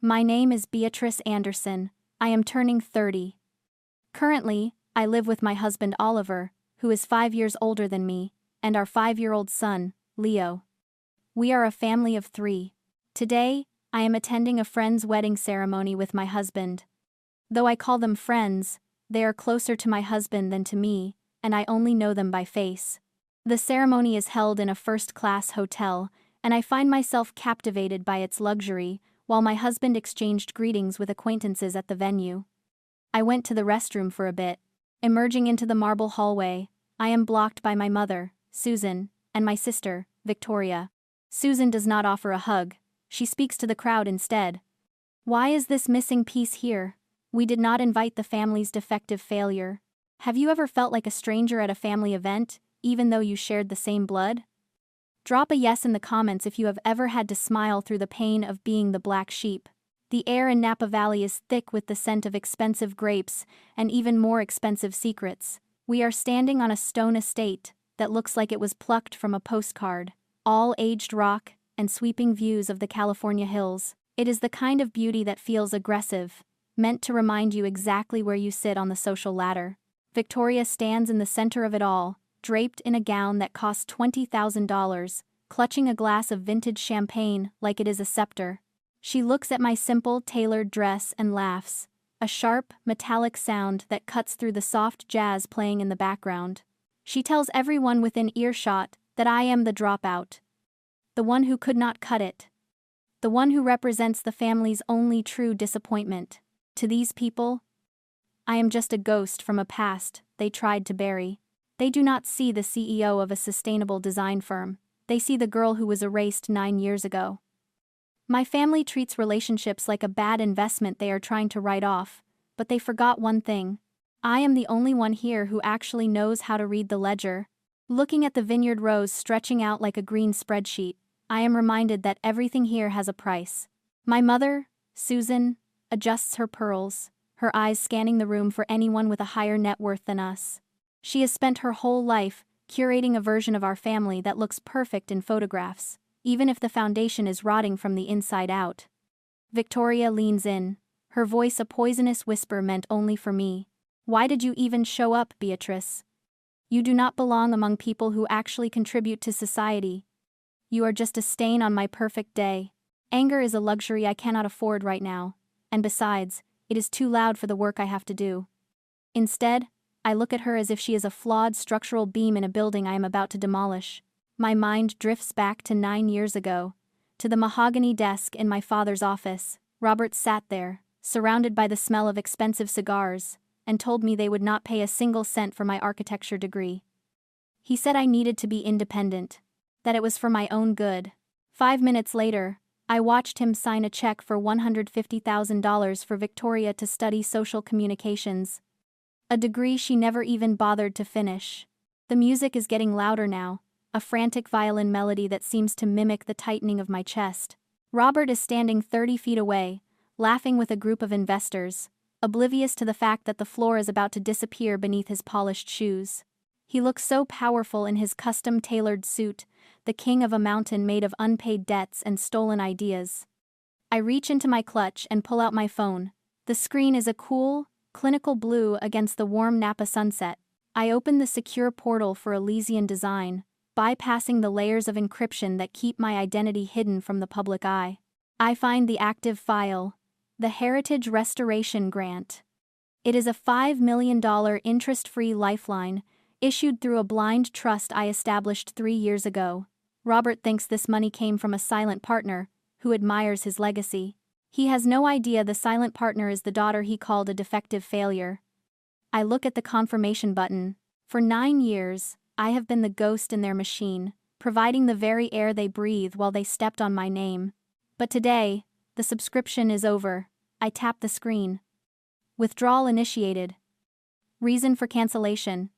My name is Beatrice Anderson. I am turning 30. Currently, I live with my husband Oliver, who is 5 years older than me, and our 5-year-old son, Leo. We are a family of 3. Today, I am attending a friend's wedding ceremony with my husband. Though I call them friends, they are closer to my husband than to me, and I only know them by face. The ceremony is held in a first-class hotel, and I find myself captivated by its luxury, while my husband exchanged greetings with acquaintances at the venue. I went to the restroom for a bit. Emerging into the marble hallway, I am blocked by my mother, Susan, and my sister, Victoria. Susan does not offer a hug. She speaks to the crowd instead. Why is this missing piece here? We did not invite the family's defective failure. Have you ever felt like a stranger at a family event, even though you shared the same blood? Drop a yes in the comments if you have ever had to smile through the pain of being the black sheep. The air in Napa Valley is thick with the scent of expensive grapes and even more expensive secrets. We are standing on a stone estate that looks like it was plucked from a postcard. All aged rock and sweeping views of the California hills. It is the kind of beauty that feels aggressive, meant to remind you exactly where you sit on the social ladder. Victoria stands in the center of it all, draped in a gown that costs $20,000, clutching a glass of vintage champagne like it is a scepter. She looks at my simple, tailored dress and laughs, a sharp, metallic sound that cuts through the soft jazz playing in the background. She tells everyone within earshot that I am the dropout. The one who could not cut it. The one who represents the family's only true disappointment. To these people, I am just a ghost from a past they tried to bury. They do not see the CEO of a sustainable design firm. They see the girl who was erased 9 years ago. My family treats relationships like a bad investment they are trying to write off, but they forgot one thing. I am the only one here who actually knows how to read the ledger. Looking at the vineyard rows stretching out like a green spreadsheet, I am reminded that everything here has a price. My mother, Susan, adjusts her pearls, her eyes scanning the room for anyone with a higher net worth than us. She has spent her whole life curating a version of our family that looks perfect in photographs, even if the foundation is rotting from the inside out. Victoria leans in, her voice a poisonous whisper meant only for me. Why did you even show up, Beatrice? You do not belong among people who actually contribute to society. You are just a stain on my perfect day. Anger is a luxury I cannot afford right now, and besides, it is too loud for the work I have to do. Instead, I look at her as if she is a flawed structural beam in a building I am about to demolish. My mind drifts back to 9 years ago, to the mahogany desk in my father's office. Robert sat there, surrounded by the smell of expensive cigars, and told me they would not pay a single cent for my architecture degree. He said I needed to be independent, that it was for my own good. 5 minutes later, I watched him sign a check for $150,000 for Victoria to study social communications. A degree she never even bothered to finish. The music is getting louder now, a frantic violin melody that seems to mimic the tightening of my chest. Robert is standing 30 feet away, laughing with a group of investors, oblivious to the fact that the floor is about to disappear beneath his polished shoes. He looks so powerful in his custom-tailored suit, the king of a mountain made of unpaid debts and stolen ideas. I reach into my clutch and pull out my phone. The screen is a cool, clinical blue against the warm Napa sunset. I open the secure portal for Elysian design, bypassing the layers of encryption that keep my identity hidden from the public eye. I find the active file, the Heritage Restoration Grant. It is a $5 million interest-free lifeline, issued through a blind trust I established 3 years ago. Robert thinks this money came from a silent partner, who admires his legacy. He has no idea the silent partner is the daughter he called a defective failure. I look at the confirmation button. For 9 years, I have been the ghost in their machine, providing the very air they breathe while they stepped on my name. But today, the subscription is over. I tap the screen. Withdrawal initiated. Reason for cancellation: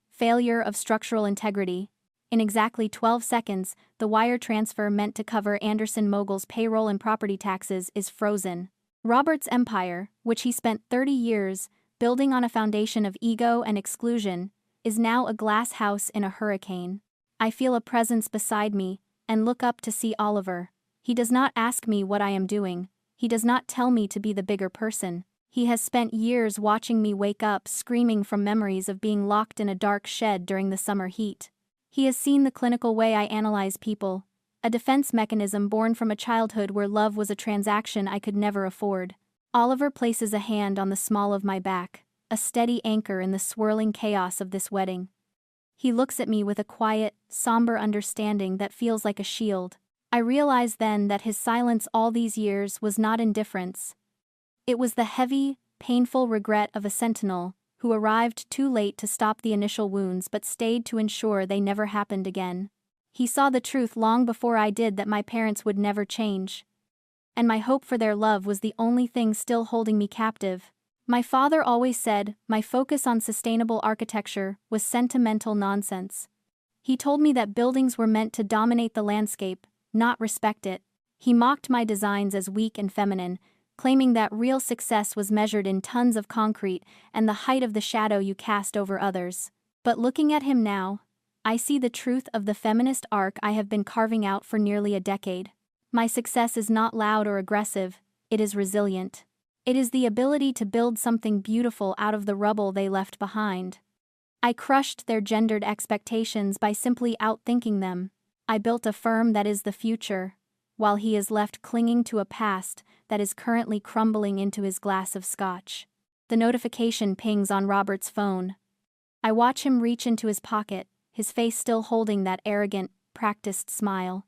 failure of structural integrity. In exactly 12 seconds, the wire transfer meant to cover Anderson Mogul's payroll and property taxes is frozen. Robert's empire, which he spent 30 years building on a foundation of ego and exclusion, is now a glass house in a hurricane. I feel a presence beside me and look up to see Oliver. He does not ask me what I am doing. He does not tell me to be the bigger person. He has spent years watching me wake up screaming from memories of being locked in a dark shed during the summer heat. He has seen the clinical way I analyze people, a defense mechanism born from a childhood where love was a transaction I could never afford. Oliver places a hand on the small of my back, a steady anchor in the swirling chaos of this wedding. He looks at me with a quiet, somber understanding that feels like a shield. I realize then that his silence all these years was not indifference. It was the heavy, painful regret of a sentinel who arrived too late to stop the initial wounds but stayed to ensure they never happened again. He saw the truth long before I did that my parents would never change. And my hope for their love was the only thing still holding me captive. My father always said my focus on sustainable architecture was sentimental nonsense. He told me that buildings were meant to dominate the landscape, not respect it. He mocked my designs as weak and feminine, claiming that real success was measured in tons of concrete and the height of the shadow you cast over others. But looking at him now, I see the truth of the feminist arc I have been carving out for nearly a decade. My success is not loud or aggressive, it is resilient. It is the ability to build something beautiful out of the rubble they left behind. I crushed their gendered expectations by simply outthinking them. I built a firm that is the future, while he is left clinging to a past that is currently crumbling into his glass of scotch. The notification pings on Robert's phone. I watch him reach into his pocket, his face still holding that arrogant, practiced smile.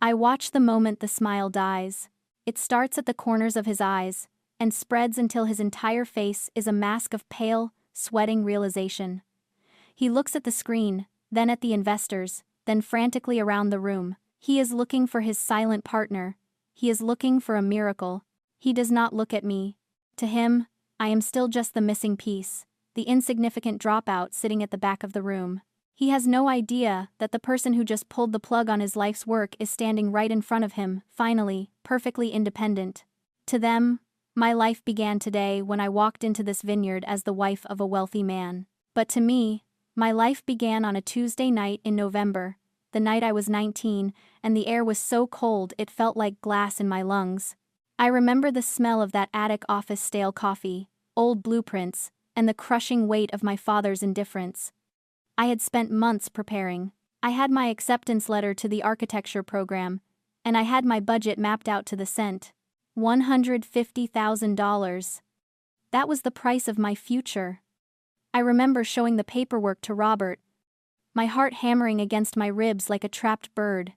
I watch the moment the smile dies. It starts at the corners of his eyes, and spreads until his entire face is a mask of pale, sweating realization. He looks at the screen, then at the investors, then frantically around the room. He is looking for his silent partner. He is looking for a miracle. He does not look at me. To him, I am still just the missing piece, the insignificant dropout sitting at the back of the room. He has no idea that the person who just pulled the plug on his life's work is standing right in front of him, finally, perfectly independent. To them, my life began today when I walked into this vineyard as the wife of a wealthy man. But to me, my life began on a Tuesday night in November, the night I was 19, and the air was so cold it felt like glass in my lungs. I remember the smell of that attic office stale coffee, old blueprints, and the crushing weight of my father's indifference. I had spent months preparing. I had my acceptance letter to the architecture program, and I had my budget mapped out to the cent. $150,000. That was the price of my future. I remember showing the paperwork to Robert, my heart hammering against my ribs like a trapped bird.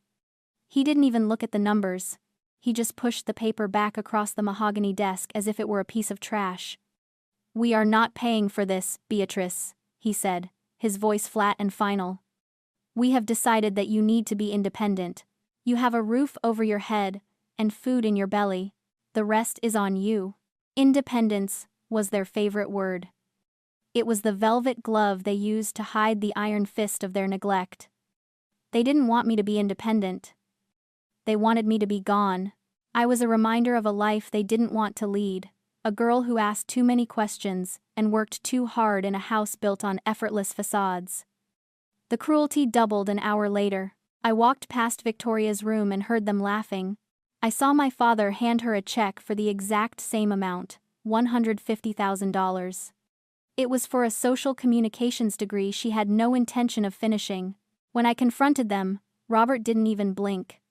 He didn't even look at the numbers. He just pushed the paper back across the mahogany desk as if it were a piece of trash. "We are not paying for this, Beatrice," he said, his voice flat and final. "We have decided that you need to be independent. You have a roof over your head and food in your belly. The rest is on you." Independence was their favorite word. It was the velvet glove they used to hide the iron fist of their neglect. They didn't want me to be independent. They wanted me to be gone. I was a reminder of a life they didn't want to lead, a girl who asked too many questions and worked too hard in a house built on effortless facades. The cruelty doubled an hour later. I walked past Victoria's room and heard them laughing. I saw my father hand her a check for the exact same amount, $150,000. It was for a social communications degree she had no intention of finishing. When I confronted them, Robert didn't even blink.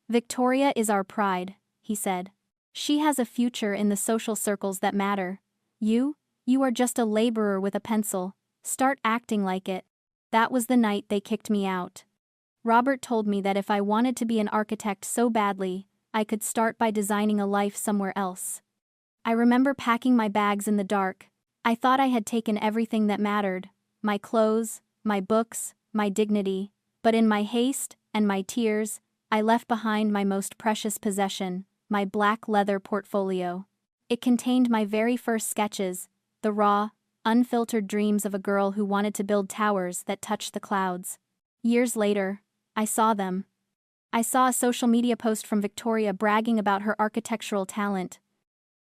"Victoria is our pride," he said. "She has a future in the social circles that matter. You are just a laborer with a pencil. Start acting like it." That was the night they kicked me out. Robert told me that if I wanted to be an architect so badly, I could start by designing a life somewhere else. I remember packing my bags in the dark. I thought I had taken everything that mattered, my clothes, my books, my dignity, but in my haste and my tears, I left behind my most precious possession, my black leather portfolio. It contained my very first sketches, the raw, unfiltered dreams of a girl who wanted to build towers that touched the clouds. Years later, I saw them. I saw a social media post from Victoria bragging about her architectural talent.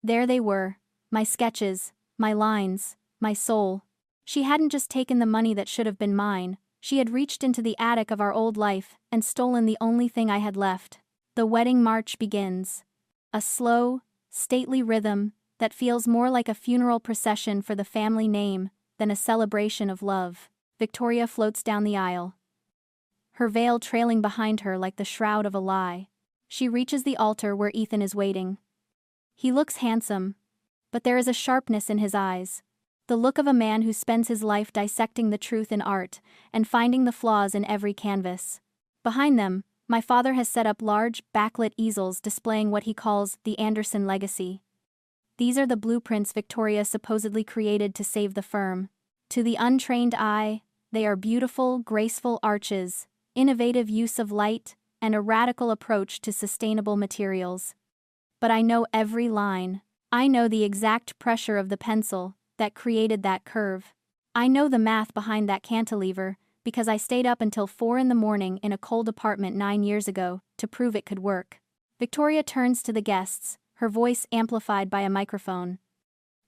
There they were, my sketches, my lines, my soul. She hadn't just taken the money that should have been mine, she had reached into the attic of our old life and stolen the only thing I had left. The wedding march begins. A slow, stately rhythm that feels more like a funeral procession for the family name than a celebration of love. Victoria floats down the aisle, her veil trailing behind her like the shroud of a lie. She reaches the altar where Ethan is waiting. He looks handsome, but there is a sharpness in his eyes, the look of a man who spends his life dissecting the truth in art and finding the flaws in every canvas. Behind them, my father has set up large, backlit easels displaying what he calls the Anderson legacy. These are the blueprints Victoria supposedly created to save the firm. To the untrained eye, they are beautiful, graceful arches, innovative use of light, and a radical approach to sustainable materials. But I know every line. I know the exact pressure of the pencil that created that curve. I know the math behind that cantilever because I stayed up until 4 in the morning in a cold apartment 9 years ago to prove it could work. Victoria turns to the guests, her voice amplified by a microphone.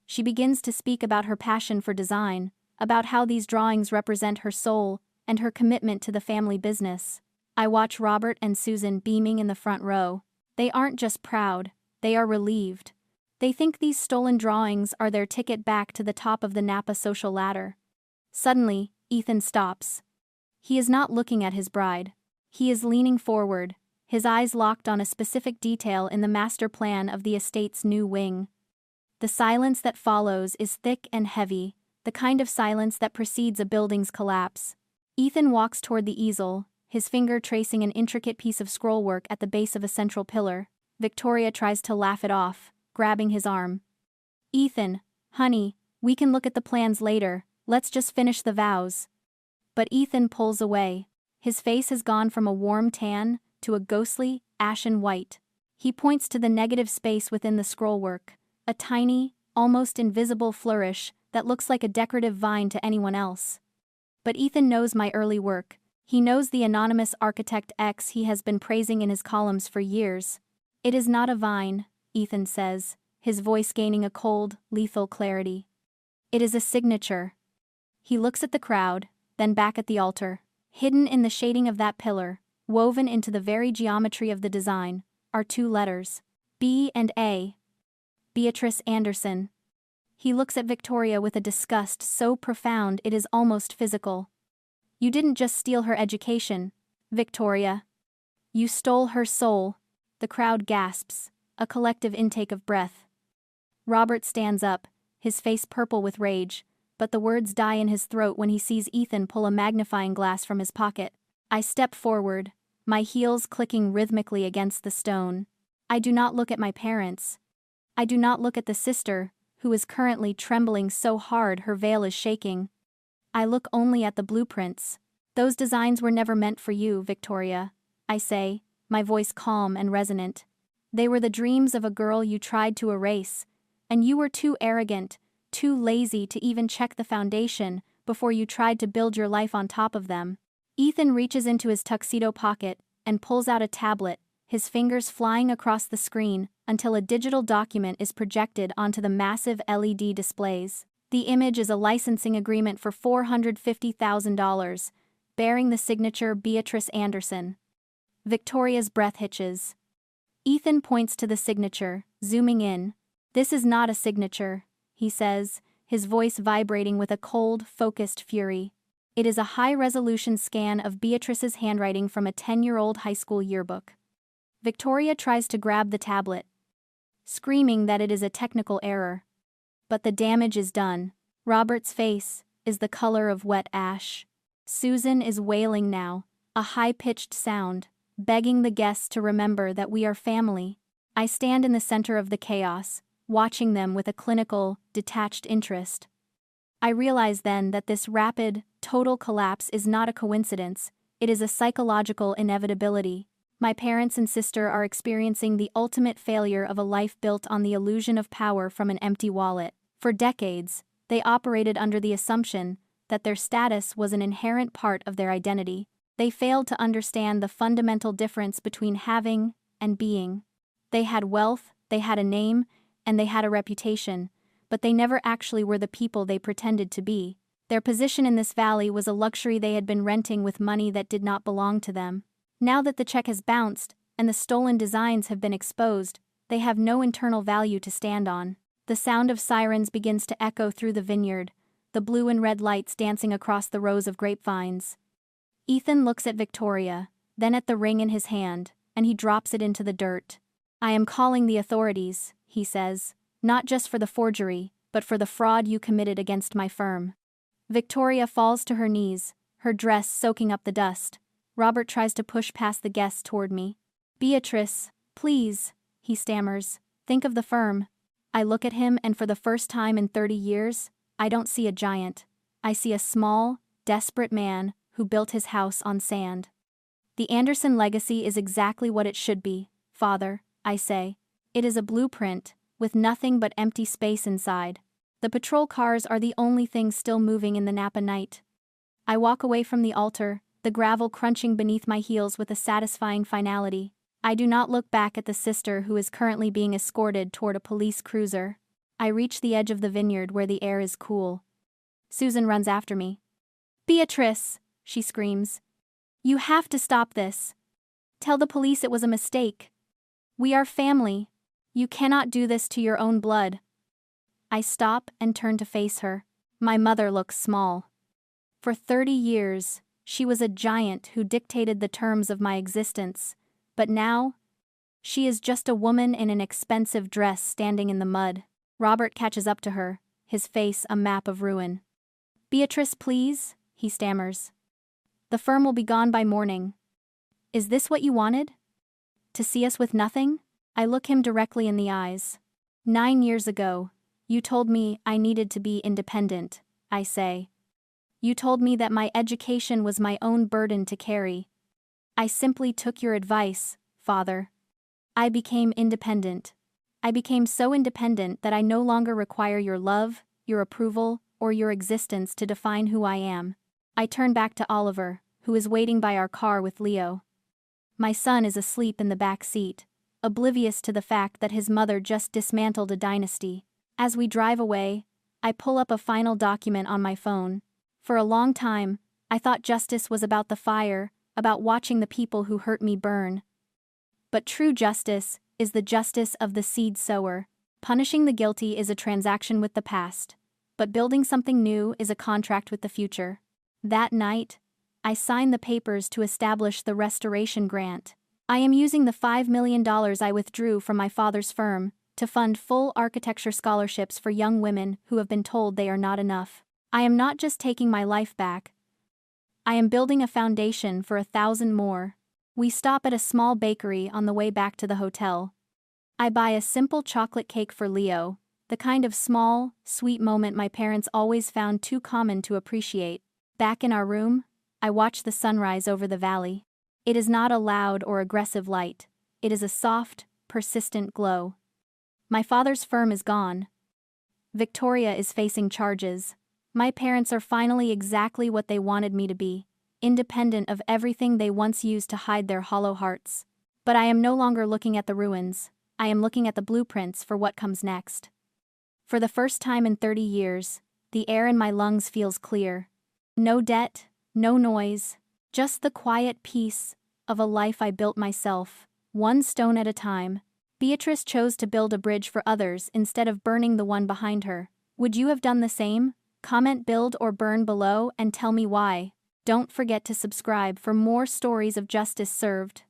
She begins to speak about her passion for design, about how these drawings represent her soul and her commitment to the family business. I watch Robert and Susan beaming in the front row. They aren't just proud, they are relieved. They think these stolen drawings are their ticket back to the top of the Napa social ladder. Suddenly, Ethan stops. He is not looking at his bride. He is leaning forward, his eyes locked on a specific detail in the master plan of the estate's new wing. The silence that follows is thick and heavy, the kind of silence that precedes a building's collapse. Ethan walks toward the easel, his finger tracing an intricate piece of scrollwork at the base of a central pillar. Victoria tries to laugh it off, grabbing his arm. "Ethan, honey, we can look at the plans later, let's just finish the vows." But Ethan pulls away. His face has gone from a warm tan to a ghostly, ashen white. He points to the negative space within the scrollwork, a tiny, almost invisible flourish that looks like a decorative vine to anyone else. But Ethan knows my early work. He knows the anonymous architect X he has been praising in his columns for years. "It is not a vine," Ethan says, his voice gaining a cold, lethal clarity. "It is a signature." He looks at the crowd, then back at the altar. Hidden in the shading of that pillar, woven into the very geometry of the design, are 2 letters. B and A. Beatrice Anderson. He looks at Victoria with a disgust so profound it is almost physical. "You didn't just steal her education, Victoria. You stole her soul." The crowd gasps, a collective intake of breath. Robert stands up, his face purple with rage, but the words die in his throat when he sees Ethan pull a magnifying glass from his pocket. I step forward, my heels clicking rhythmically against the stone. I do not look at my parents. I do not look at the sister, who is currently trembling so hard her veil is shaking. I look only at the blueprints. "Those designs were never meant for you, Victoria," I say, my voice calm and resonant. "They were the dreams of a girl you tried to erase, and you were too arrogant, too lazy to even check the foundation before you tried to build your life on top of them." Ethan reaches into his tuxedo pocket and pulls out a tablet, his fingers flying across the screen until a digital document is projected onto the massive LED displays. The image is a licensing agreement for $450,000, bearing the signature Beatrice Anderson. Victoria's breath hitches. Ethan points to the signature, zooming in. "This is not a signature," he says, his voice vibrating with a cold, focused fury. "It is a high-resolution scan of Beatrice's handwriting from a 10-year-old high school yearbook." Victoria tries to grab the tablet, screaming that it is a technical error. But the damage is done. Robert's face is the color of wet ash. Susan is wailing now, a high-pitched sound, begging the guests to remember that we are family. I stand in the center of the chaos, watching them with a clinical, detached interest. I realize then that this rapid, total collapse is not a coincidence, it is a psychological inevitability. My parents and sister are experiencing the ultimate failure of a life built on the illusion of power from an empty wallet. For decades, they operated under the assumption that their status was an inherent part of their identity. They failed to understand the fundamental difference between having and being. They had wealth, they had a name, and they had a reputation, but they never actually were the people they pretended to be. Their position in this valley was a luxury they had been renting with money that did not belong to them. Now that the check has bounced, and the stolen designs have been exposed, They have no internal value to stand on. The sound of sirens begins to echo through the vineyard, the blue and red lights dancing across the rows of grapevines. Ethan looks at Victoria, then at the ring in his hand, and he drops it into the dirt. "I am calling the authorities," he says, "not just for the forgery, but for the fraud you committed against my firm." Victoria falls to her knees, her dress soaking up the dust. Robert tries to push past the guests toward me. "Beatrice, please," he stammers, "think of the firm." I look at him, and for the first time in 30 years, I don't see a giant. I see a small, desperate man who built his house on sand. "The Anderson legacy is exactly what it should be, Father," I say. "It is a blueprint, with nothing but empty space inside. The patrol cars are the only things still moving in the Napa night." I walk away from the altar, the gravel crunching beneath my heels with a satisfying finality. I do not look back at the sister who is currently being escorted toward a police cruiser. I reach the edge of the vineyard where the air is cool. Susan runs after me. "Beatrice," she screams. "You have to stop this. Tell the police it was a mistake. We are family. You cannot do this to your own blood." I stop and turn to face her. My mother looks small. For 30 years, she was a giant who dictated the terms of my existence, but now, she is just a woman in an expensive dress standing in the mud. Robert catches up to her, his face a map of ruin. "Beatrice, please," he stammers. "The firm will be gone by morning. Is this what you wanted? To see us with nothing?" I look him directly in the eyes. 9 years ago, you told me I needed to be independent," I say. "You told me that my education was my own burden to carry. I simply took your advice, Father. I became independent. I became so independent that I no longer require your love, your approval, or your existence to define who I am." I turn back to Oliver, who is waiting by our car with Leo. My son is asleep in the back seat, oblivious to the fact that his mother just dismantled a dynasty. As we drive away, I pull up a final document on my phone. For a long time, I thought justice was about the fire, about watching the people who hurt me burn. But true justice is the justice of the seed sower. Punishing the guilty is a transaction with the past, but building something new is a contract with the future. That night, I sign the papers to establish the restoration grant. I am using the $5 million I withdrew from my father's firm to fund full architecture scholarships for young women who have been told they are not enough. I am not just taking my life back. I am building a foundation for 1,000 more. We stop at a small bakery on the way back to the hotel. I buy a simple chocolate cake for Leo, the kind of small, sweet moment my parents always found too common to appreciate. Back in our room, I watch the sunrise over the valley. It is not a loud or aggressive light. It is a soft, persistent glow. My father's firm is gone. Victoria is facing charges. My parents are finally exactly what they wanted me to be, independent of everything they once used to hide their hollow hearts. But I am no longer looking at the ruins. I am looking at the blueprints for what comes next. For the first time in 30 years, the air in my lungs feels clear. No debt, no noise, just the quiet peace of a life I built myself, one stone at a time. Beatrice chose to build a bridge for others instead of burning the one behind her. Would you have done the same? Comment, build, or burn below and tell me why. Don't forget to subscribe for more stories of justice served.